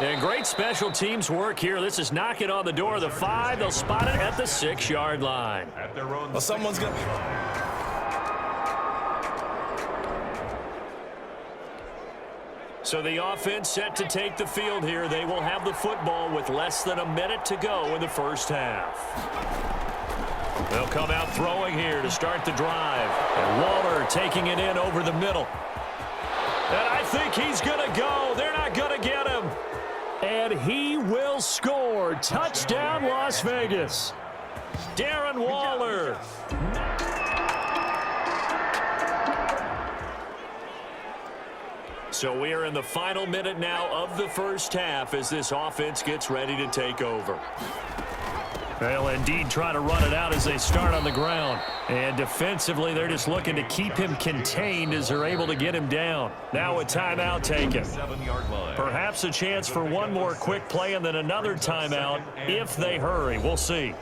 And great special teams work here. This is knocking on the door of the 5. They'll spot it at the 6-yard line. Well, someone's going to... So the offense set to take the field here. They will have the football with less than a minute to go in the first half. They'll come out throwing here to start the drive. And Waller taking it in over the middle. And I think he's going to go. They're not going to get him. And he will score. Touchdown, Las Vegas. Darren Waller. So we are in the final minute now of the first half as this offense gets ready to take over. They'll indeed try to run it out as they start on the ground. And defensively, they're just looking to keep him contained as they're able to get him down. Now a timeout taken. Perhaps a chance for one more quick play and then another timeout if they hurry. We'll see.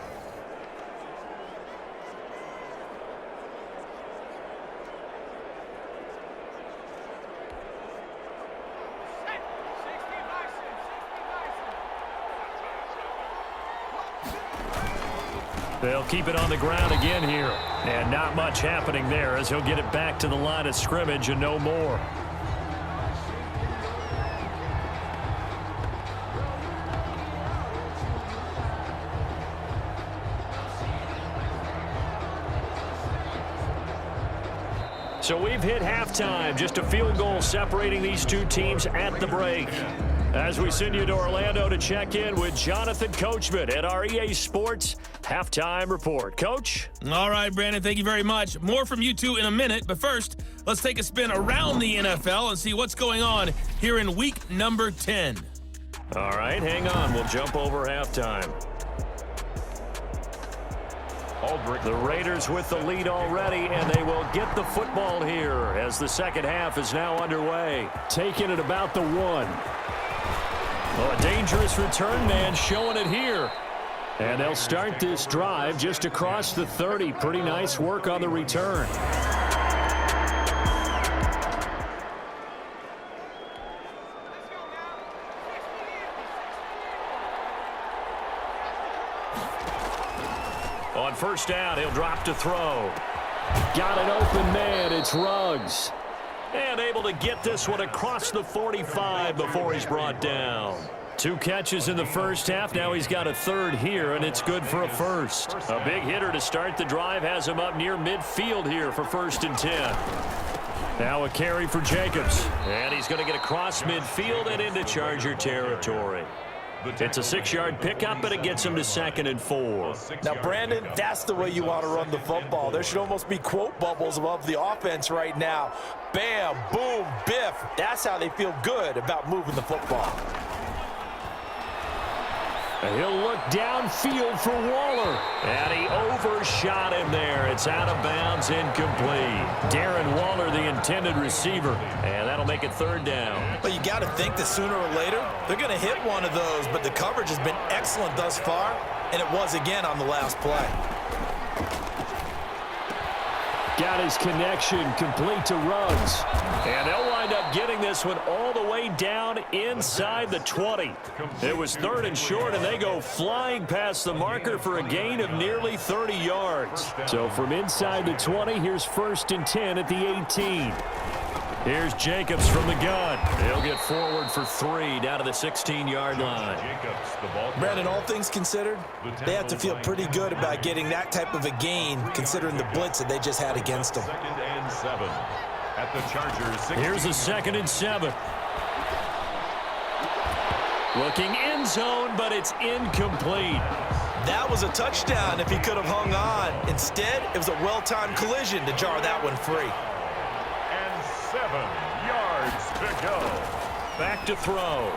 They'll keep it on the ground again here. And not much happening there as he'll get it back to the line of scrimmage and no more. So we've hit halftime. Just a field goal separating these two teams at the break. As we send you to Orlando to check in with Jonathan Coachman at our EA Sports Halftime Report. Coach? All right, Brandon, thank you very much. More from you two in a minute, but first, let's take a spin around the NFL and see what's going on here in week number 10. All right, hang on. We'll jump over halftime. The Raiders with the lead already, and they will get the football here as the second half is now underway. Taking it about the 1. Well, a dangerous return man showing it here. And they'll start this drive just across the 30. Pretty nice work on the return. On first down, he'll drop to throw. Got an open man. It's Ruggs. And able to get this one across the 45 before he's brought down. 2 catches in the first half. Now he's got a third here, and it's good for a first. A big hitter to start the drive has him up near midfield here for 1st and 10. Now a carry for Jacobs. And he's going to get across midfield and into Charger territory. It's a 6-yard pickup, but it gets him to 2nd and 4. Now, Brandon, that's the way you want to run the football. There should almost be quote bubbles above the offense right now. Bam, boom, biff. That's how they feel good about moving the football. And he'll look downfield for Waller. And he overshot him there. It's out of bounds, incomplete. Darren Waller, the intended receiver. And that'll make it 3rd down. But you got to think that sooner or later, they're going to hit one of those. But the coverage has been excellent thus far. And it was again on the last play. Got his connection complete to Ruggs. And they'll wind up getting this one all the way down inside the 20. It was 3rd and short, and they go flying past the marker for a gain of nearly 30 yards. So from inside the 20, here's 1st and 10 at the 18. Here's Jacobs from the gun. He'll get forward for 3 down to the 16-yard line. Brandon, all things considered, they have to feel pretty good about getting that type of a gain considering the blitz that they just had against them. 2nd and 7 at the Chargers. 16. Here's a 2nd and 7. Looking end zone, but it's incomplete. That was a touchdown if he could have hung on. Instead, it was a well-timed collision to jar that one free. 7 yards to go. Back to throw.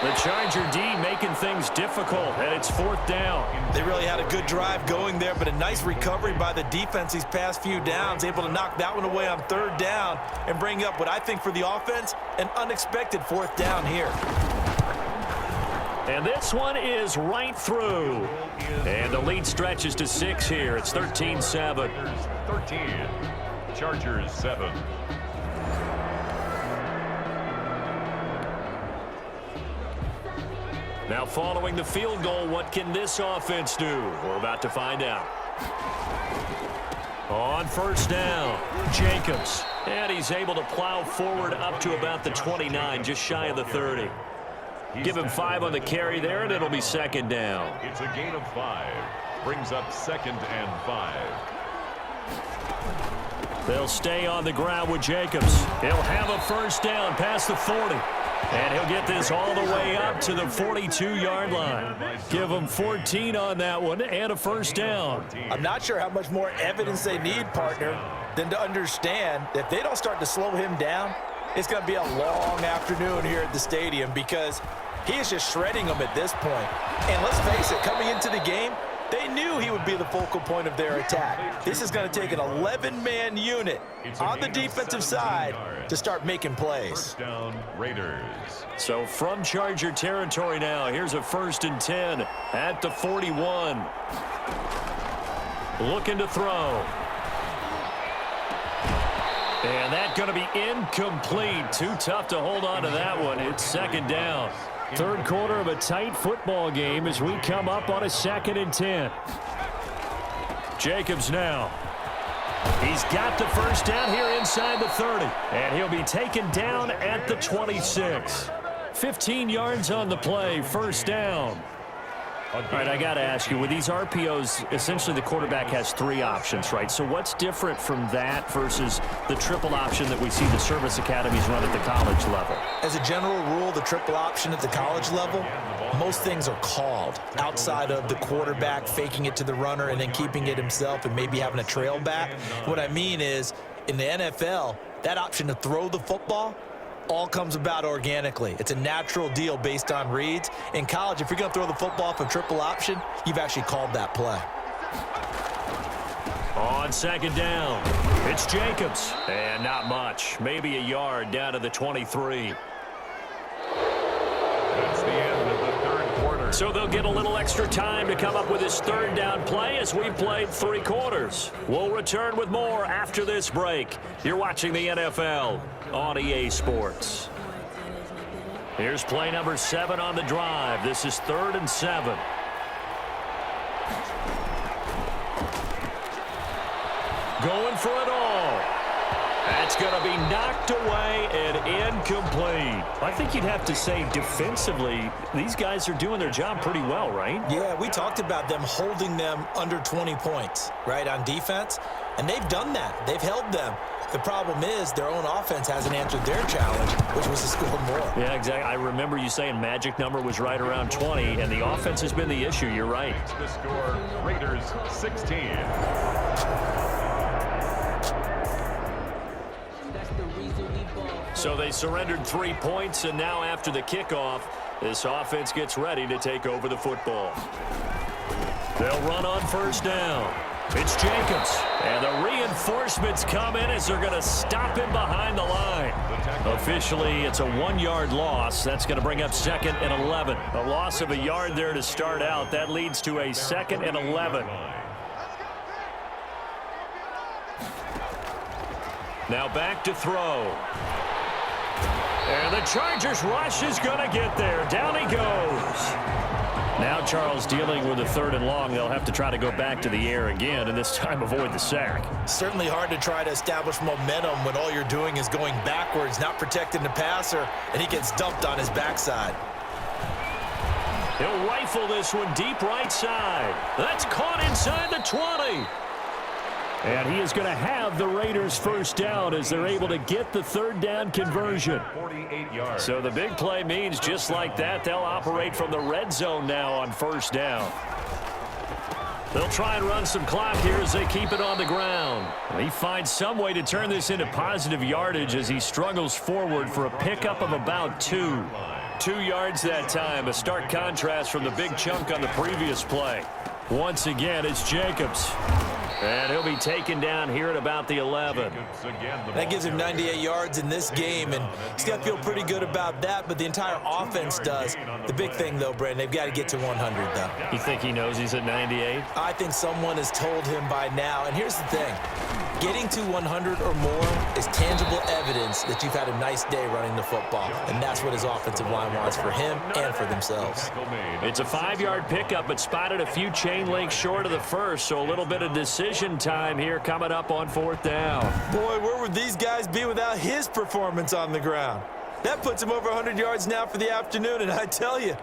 The Charger D making things difficult, and it's 4th down. They really had a good drive going there, but a nice recovery by the defense these past few downs, able to knock that one away on 3rd down and bring up what I think for the offense, an unexpected 4th down here. And this one is right through. And the lead stretches to 6 here. It's 13-7. 13. Chargers 7. Now following the field goal, what can this offense do? We're about to find out. On first down, Jacobs. And he's able to plow forward up to about the 29, just shy of the 30. Give him 5 on the carry there, and it'll be second down. It's a gain of 5. Brings up 2nd and 5. They'll stay on the ground with Jacobs. He'll have a first down past the 40. And he'll get this all the way up to the 42-yard line. Give him 14 on that one and a first down. I'm not sure how much more evidence they need, partner, than to understand that if they don't start to slow him down, it's going to be a long afternoon here at the stadium because he is just shredding them at this point. And let's face it, coming into the game, they knew he would be the focal point of their attack. This is going to take an 11-man unit on the defensive side to start making plays. First down, Raiders. So from Charger territory now, here's a 1st and 10 at the 41. Looking to throw. And that's going to be incomplete. Too tough to hold on to that one. It's second down. Third quarter of a tight football game as we come up on a 2nd and 10. Jacobs now. He's got the first down here inside the 30. And he'll be taken down at the 26. 15 yards on the play, first down. All right, I got to ask you, with these RPOs, essentially the quarterback has 3 options, right? So what's different from that versus the triple option that we see the service academies run at the college level? As a general rule, the triple option at the college level, most things are called outside of the quarterback faking it to the runner and then keeping it himself and maybe having a trail back. What I mean is, in the NFL, that option to throw the football all comes about organically. It's a natural deal based on reads. In college, if you're going to throw the football off a triple option, you've actually called that play. On second down, it's Jacobs. And not much. Maybe a yard down to the 23. That's the end of the third quarter. So they'll get a little extra time to come up with this third down play as we played 3 quarters. We'll return with more after this break. You're watching the NFL on EA Sports. Here's play number 7 on the drive. This is 3rd and 7. Going for it all. That's going to be knocked away and incomplete. I think you'd have to say defensively, these guys are doing their job pretty well, right? Yeah, we talked about them holding them under 20 points, right, on defense. And they've done that. They've held them. The problem is their own offense hasn't answered their challenge, which was to score more. Yeah, exactly. I remember you saying magic number was right around 20, and the offense has been the issue. You're right. The score, Raiders 16. So they surrendered 3 points, and now after the kickoff, this offense gets ready to take over the football. They'll run on first down. It's Jacobs, and the reinforcements come in as they're going to stop him behind the line. Officially, it's a 1-yard loss. That's going to bring up 2nd and 11. A loss of a yard there to start out. That leads to a 2nd and 11. Now back to throw. And the Chargers rush is going to get there. Down he goes. Now Charles dealing with a 3rd and long. They'll have to try to go back to the air again, and this time avoid the sack. Certainly hard to try to establish momentum when all you're doing is going backwards, not protecting the passer, and he gets dumped on his backside. He'll rifle this one deep right side. That's caught inside the 20. And he is going to have the Raiders first down as they're able to get the 3rd down conversion. 48 yards. So the big play means just like that, they'll operate from the red zone now on first down. They'll try and run some clock here as they keep it on the ground. He finds some way to turn this into positive yardage as he struggles forward for a pickup of about 2. 2 yards that time, a stark contrast from the big chunk on the previous play. Once again, it's Jacobs. And he'll be taken down here at about the 11. That gives him 98 yards in this game, and he's got to feel pretty good about that, but the entire offense does. The big thing, though, Brandon, they've got to get to 100, though. You think he knows he's at 98? I think someone has told him by now, and here's the thing. Getting to 100 or more is tangible evidence that you've had a nice day running the football, and that's what his offensive line wants for him and for themselves. It's a 5-yard pickup, but spotted a few chain links short of the first, so a little bit of decision time here coming up on 4th down. Boy, where would these guys be without his performance on the ground? That puts him over 100 yards now for the afternoon, and I tell you,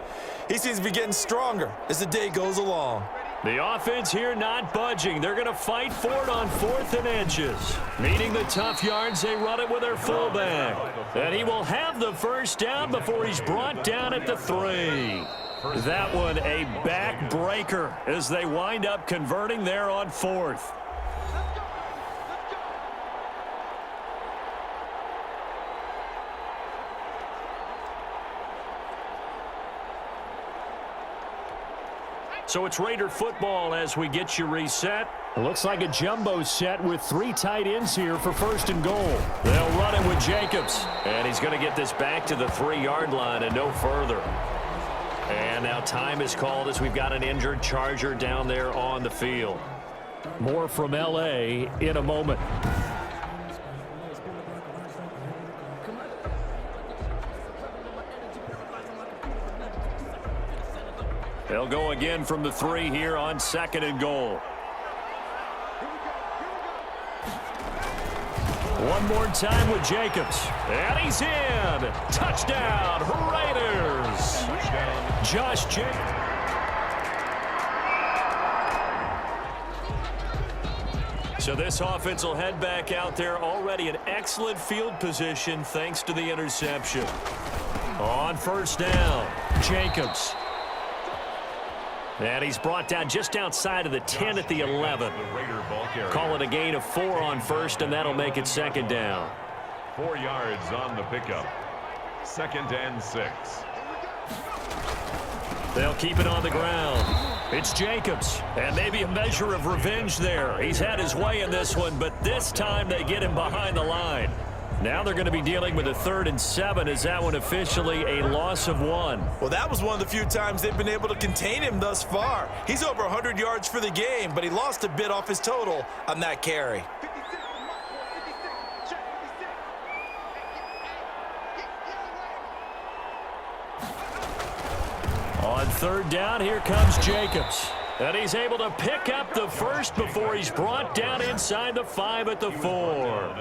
he seems to be getting stronger as the day goes along. The offense here not budging. They're going to fight for it on 4th and inches. Needing the tough yards, they run it with their fullback. And he will have the first down before he's brought down at the 3. That one a backbreaker as they wind up converting there on 4th. So it's Raider football as we get you reset. It looks like a jumbo set with 3 tight ends here for 1st and goal. They'll run it with Jacobs. And he's going to get this back to the 3-yard line and no further. And now time is called as we've got an injured Charger down there on the field. More from L.A. in a moment. They'll go again from the 3 here on 2nd and goal. One more time with Jacobs. And he's in. Touchdown, Raiders. Josh Jacobs. So this offense will head back out there, already in excellent field position thanks to the interception. On 1st down, Jacobs. And he's brought down just outside of the 10 at the 11. Call it a gain of 4 on 1st, and that'll make it 2nd down. 4 yards on the pickup. 2nd and 6. They'll keep it on the ground. It's Jacobs, and maybe a measure of revenge there. He's had his way in this one, but this time they get him behind the line. Now they're going to be dealing with a 3rd and 7. Is that one officially a loss of 1? Well, that was one of the few times they've been able to contain him thus far. He's over 100 yards for the game, but he lost a bit off his total on that carry. On 3rd down, here comes Jacobs. And he's able to pick up the first before he's brought down inside the 5 at the 4.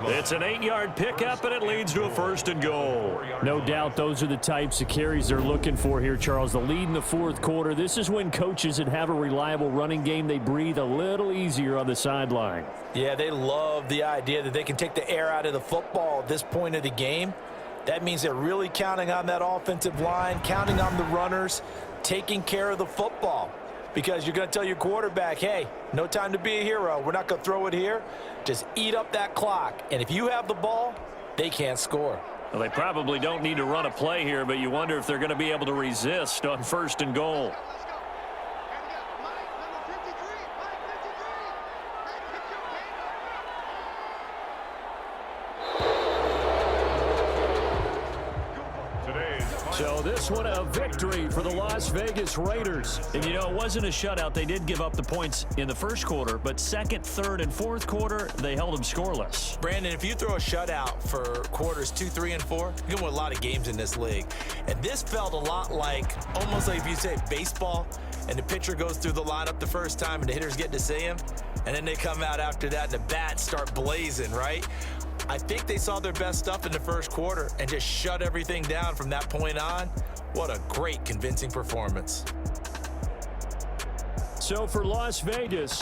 It's an 8-yard pickup, and it leads to a 1st and goal. No doubt those are the types of carries they're looking for here, Charles. The lead in the 4th quarter. This is when coaches that have a reliable running game, they breathe a little easier on the sideline. Yeah, they love the idea that they can take the air out of the football at this point of the game. That means they're really counting on that offensive line, counting on the runners, taking care of the football. Because you're going to tell your quarterback, hey, no time to be a hero. We're not going to throw it here. Just eat up that clock. And if you have the ball, they can't score. Well, they probably don't need to run a play here, but you wonder if they're going to be able to resist on 1st and goal. So this one a victory for the Las Vegas Raiders. And, you know, it wasn't a shutout. They did give up the points in the 1st quarter, but 2nd, 3rd, and 4th quarter, they held them scoreless. Brandon, if you throw a shutout for quarters 2, 3, and 4, you're going to win a lot of games in this league. And this felt a lot like, almost like if you say baseball, and the pitcher goes through the lineup the first time and the hitters get to see him, and then they come out after that and the bats start blazing, right? I think they saw their best stuff in the 1st quarter and just shut everything down from that point on. What a great, convincing performance. So for Las Vegas,